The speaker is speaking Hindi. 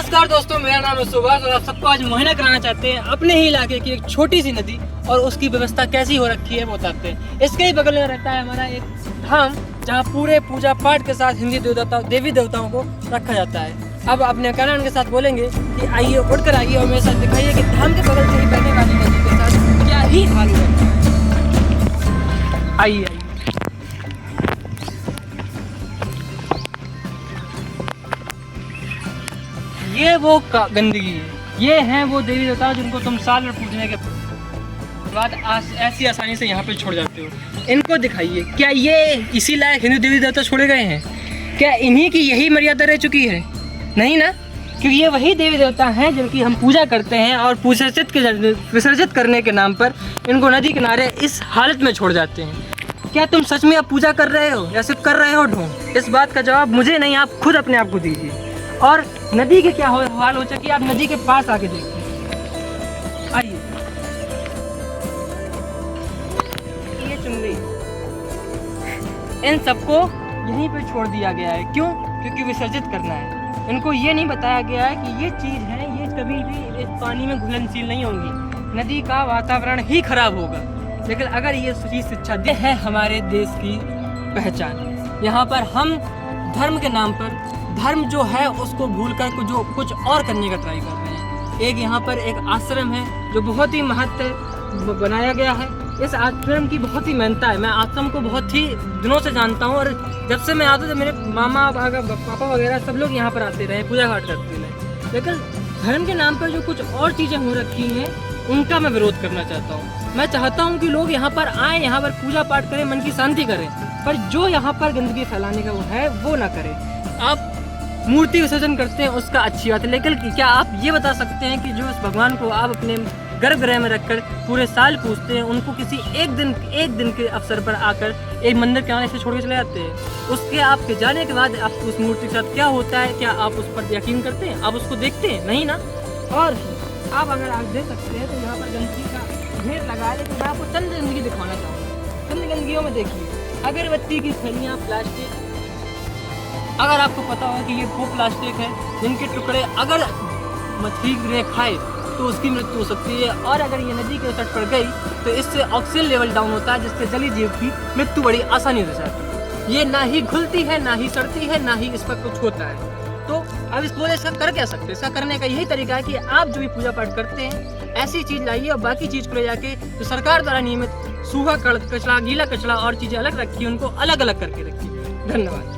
नमस्कार दोस्तों, मेरा नाम है सुभाष और आप सबको आज मुहैया कराना चाहते हैं अपने ही इलाके की एक छोटी सी नदी और उसकी व्यवस्था कैसी हो रखी है वो बताते हैं। इसके ही बगल में रहता है हमारा एक धाम जहाँ पूरे पूजा पाठ के साथ हिंदी देवी देवताओं को रखा जाता है। अब अपने करण के साथ बोलेंगे कि आइए उठकर आइए और मेरे साथ दिखाइए कि धाम के बगल से ही बहने वाली नदी के साथ क्या ही हाल हो रखा है। आइए आइए। ये वो गंदगी है, ये हैं वो देवी देवता जिनको तुम साल भर पूजने के बाद ऐसी आसानी से यहाँ पे छोड़ जाते हो। इनको दिखाइए, क्या ये इसी लायक हिंदू देवी देवता छोड़े गए हैं? क्या इन्हीं की यही मर्यादा रह चुकी है? नहीं ना, क्योंकि ये वही देवी देवता हैं जिनकी हम पूजा करते हैं और विसर्जित करने के नाम पर इनको नदी किनारे इस हालत में छोड़ जाते हैं। क्या तुम सच में अब पूजा कर रहे हो या सिर्फ कर रहे हो ढोंग? इस बात का जवाब मुझे नहीं, आप खुद अपने आप को दीजिए। और नदी के क्या हाल हो चुकी है, आप नदी के पास आके देखिए। आइए, ये चुनरी इन सबको यहीं पे छोड़ दिया गया है। क्यों? क्योंकि विसर्जित करना है। इनको ये नहीं बताया गया है कि ये चीज़ है, ये कभी भी इस पानी में घुलनशील नहीं होंगी, नदी का वातावरण ही खराब होगा। लेकिन अगर ये चीज़ शिक्षा दे है हमारे देश की पहचान। यहाँ पर हम धर्म के नाम पर धर्म जो है उसको भूलकर कुछ और करने का ट्राई कर रहे हैं। एक यहाँ पर एक आश्रम है जो बहुत ही महत्व बनाया गया है। इस आश्रम की बहुत ही मान्यता है। मैं आश्रम को बहुत ही दिनों से जानता हूँ और जब से मैं आता था मेरे मामा पापा वगैरह सब लोग यहाँ पर आते रहे, पूजा पाठ करते रहे। लेकिन धर्म के नाम पर जो कुछ और चीज़ें हो रखी हैं उनका मैं विरोध करना चाहता हूँ। मैं चाहता हूँ कि लोग यहाँ पर आएँ, यहाँ पर पूजा पाठ करें, मन की शांति करें, पर जो यहाँ पर गंदगी फैलाने का वो है वो ना करें। आप मूर्ति विसर्जन करते हैं उसका अच्छी बात है, लेकिन क्या आप ये बता सकते हैं कि जो इस भगवान को आप अपने गर्भगृह में रखकर पूरे साल पूजते हैं, उनको किसी एक दिन के अवसर पर आकर एक मंदिर के आने से छोड़ के चले जाते हैं, उसके आपके जाने के बाद आपको उस मूर्ति के साथ क्या होता है, क्या आप उस पर यकीन करते हैं? आप उसको देखते हैं? नहीं ना। और आप अगर आप देख सकते हैं तो यहाँ पर गंदगी का ढेर लगा है, लेकिन मैं आपको चंद गंदगी दिखाना चाहूँगा। चंद गंदगियों में देखिए, अगरबत्ती की थैलियाँ, प्लास्टिक। अगर आपको पता हो कि ये वो प्लास्टिक है जिनके टुकड़े अगर मछली खाए तो उसकी मृत्यु हो सकती है, और अगर ये नदी के तट पर गई तो इससे ऑक्सीजन लेवल डाउन होता है, जिससे जलीय जीव की मृत्यु बड़ी आसानी से जाती है। ये ना ही घुलती है, ना ही सड़ती है, ना ही इस पर कुछ होता है। तो अब इसको इसका कर क्या सकते हैं? इसका करने का यही तरीका है कि आप जो भी पूजा पाठ करते हैं ऐसी चीज़ लाइए और बाकी चीज़ को ले जाके जो सरकार द्वारा नियमित सूखा कचरा, गीला कचरा और चीज़ें अलग रखी है उनको अलग अलग करके रखिए। धन्यवाद।